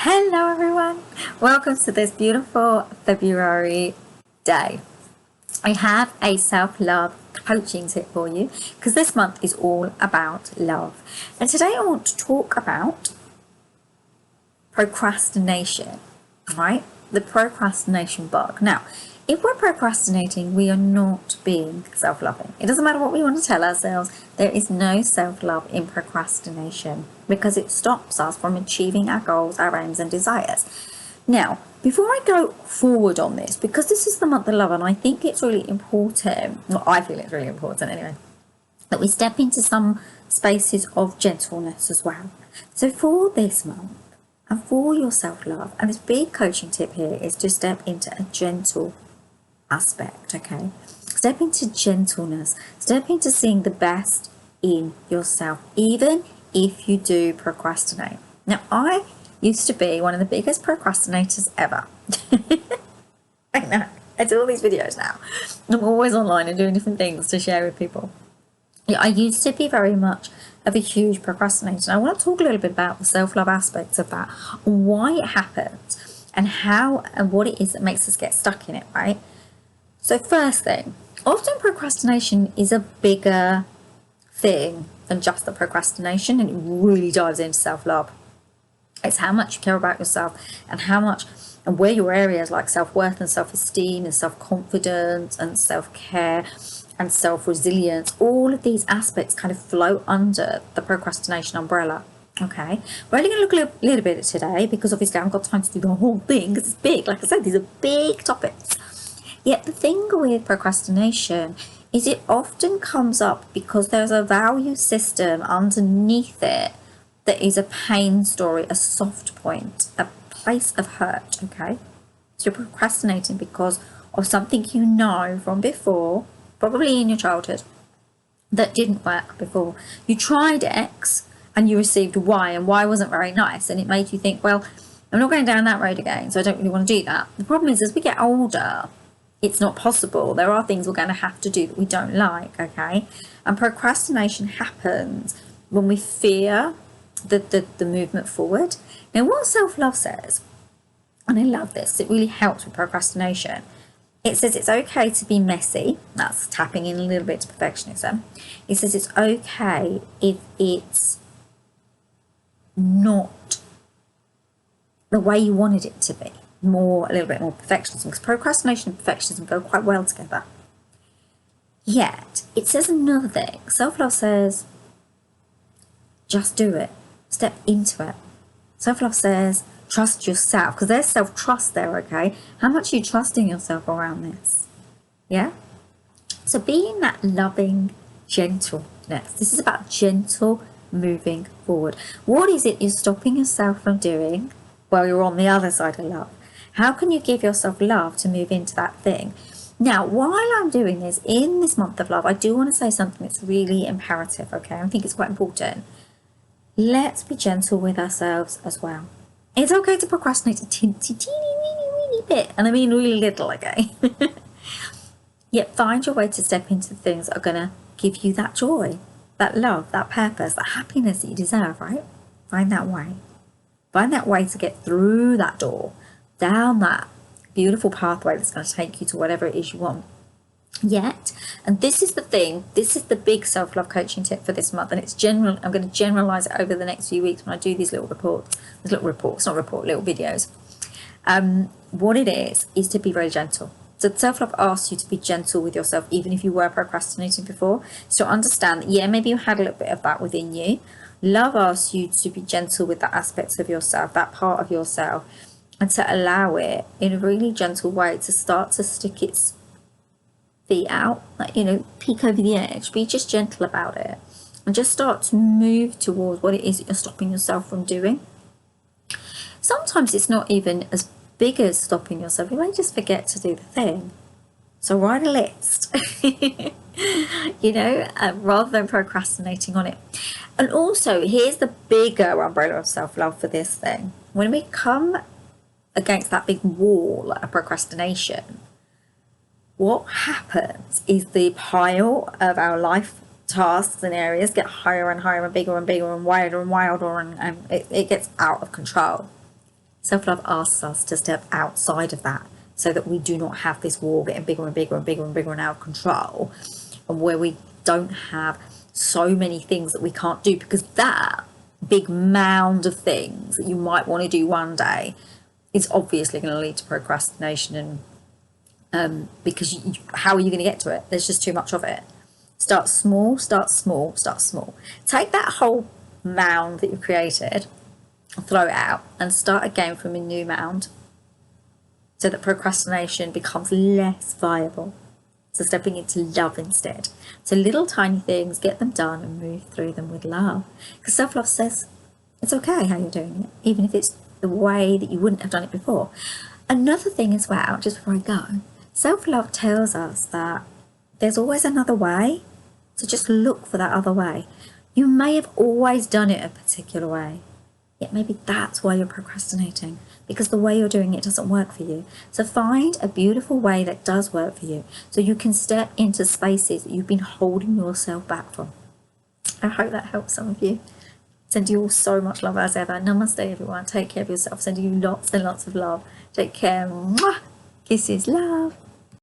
Hello everyone, welcome to this beautiful February day. I have a self-love coaching tip for you because this month is all about love. And today I want to talk about procrastination, right? The procrastination bug. Now, if we're procrastinating, we are not being self-loving. It doesn't matter what we want to tell ourselves, there is no self-love in procrastination because it stops us from achieving our goals, our aims and desires. Now, before I go forward on this, because this is the month of love and I think it's really important, well, I feel it's really important anyway, that we step into some spaces of gentleness as well. So for this month, and for your self-love, and this big coaching tip here is to step into a gentle aspect, okay? Step into gentleness, step into seeing the best in yourself, even if you do procrastinate. Now, I used to be one of the biggest procrastinators ever. I know, I do all these videos now. I'm always online and doing different things to share with people. I used to be very much of a huge procrastinator. I want to talk a little bit about the self-love aspects of that, why it happens, and how and what it is that makes us get stuck in it, right? So first thing, often procrastination is a bigger thing than just the procrastination, and it really dives into self-love. It's how much you care about yourself and how much and where your areas like self-worth and self-esteem and self-confidence and self-care and self-resilience, all of these aspects kind of flow under the procrastination umbrella. Okay, we're only going to look a little bit at today because obviously I haven't got time to do the whole thing because it's big. Like I said, these are big topics. Yet the thing with procrastination is it often comes up because there's a value system underneath it that is a pain story, a soft point, a place of hurt, okay? So you're procrastinating because of something you know from before, probably in your childhood, that didn't work before. You tried X and you received Y, and Y wasn't very nice, and it made you think, well, I'm not going down that road again, so I don't really want to do that. The problem is, as we get older, it's not possible. There are things we're going to have to do that we don't like, okay? And procrastination happens when we fear the movement forward. Now, what self-love says, and I love this, it really helps with procrastination. It says it's okay to be messy. That's tapping in a little bit to perfectionism. It says it's okay if it's not the way you wanted it to be. A little bit more perfectionism, because procrastination and perfectionism go quite well together. Yet, it says another thing. Self-love says, just do it. Step into it. Self-love says, trust yourself, because there's self-trust there, okay? How much are you trusting yourself around this? Yeah? So being that loving gentleness. This is about gentle moving forward. What is it you're stopping yourself from doing while you're on the other side of love? How can you give yourself love to move into that thing? Now, while I'm doing this, in this month of love, I do want to say something that's really imperative, okay? I think it's quite important. Let's be gentle with ourselves as well. It's okay to procrastinate a teeny, weeny bit, and I mean really little, okay? Yet find your way to step into the things that are going to give you that joy, that love, that purpose, that happiness that you deserve, right? Find that way. Find that way to get through that door, down that beautiful pathway that's going to take you to whatever it is you want. Yet, and this is the thing, this is the big self-love coaching tip for this month, and it's general. I'm going to generalize it over the next few weeks when I do these little videos. What it is to be very gentle. So self-love asks you to be gentle with yourself, even if you were procrastinating before. So understand that, yeah, maybe you had a little bit of that within you. Love asks you to be gentle with that aspect of yourself, that part of yourself, and to allow it in a really gentle way to start to stick its feet out, like, peek over the edge. Be just gentle about it and just start to move towards what it is that you're stopping yourself from doing. Sometimes it's not even as big as stopping yourself. You may just forget to do the thing. So write a list, rather than procrastinating on it. And also, here's the bigger umbrella of self-love for this thing. When we come against that big wall of procrastination, what happens is the pile of our life tasks and areas get higher and higher and bigger and bigger and wilder and wilder, and it gets out of control. Self-love asks us to step outside of that so that we do not have this war getting bigger and bigger and bigger and bigger and out of control, and where we don't have so many things that we can't do, because that big mound of things that you might want to do one day is obviously going to lead to procrastination. And because how are you going to get to it? There's just too much of it. Start small, start small, start small. Take that whole mound that you've created, throw it out, and start again from a new mound, so that procrastination becomes less viable. So stepping into love instead. So little tiny things, get them done and move through them with love. Because self-love says it's okay how you're doing it, even if it's the way that you wouldn't have done it before. Another thing as well, just before I go, self-love tells us that there's always another way. So just look for that other way. You may have always done it a particular way, yet maybe that's why you're procrastinating, because the way you're doing it doesn't work for you. So find a beautiful way that does work for you, so you can step into spaces that you've been holding yourself back from. I hope that helps some of you. Send you all so much love as ever. Namaste, everyone. Take care of yourself. Sending you lots and lots of love. Take care. Mwah! Kisses, love.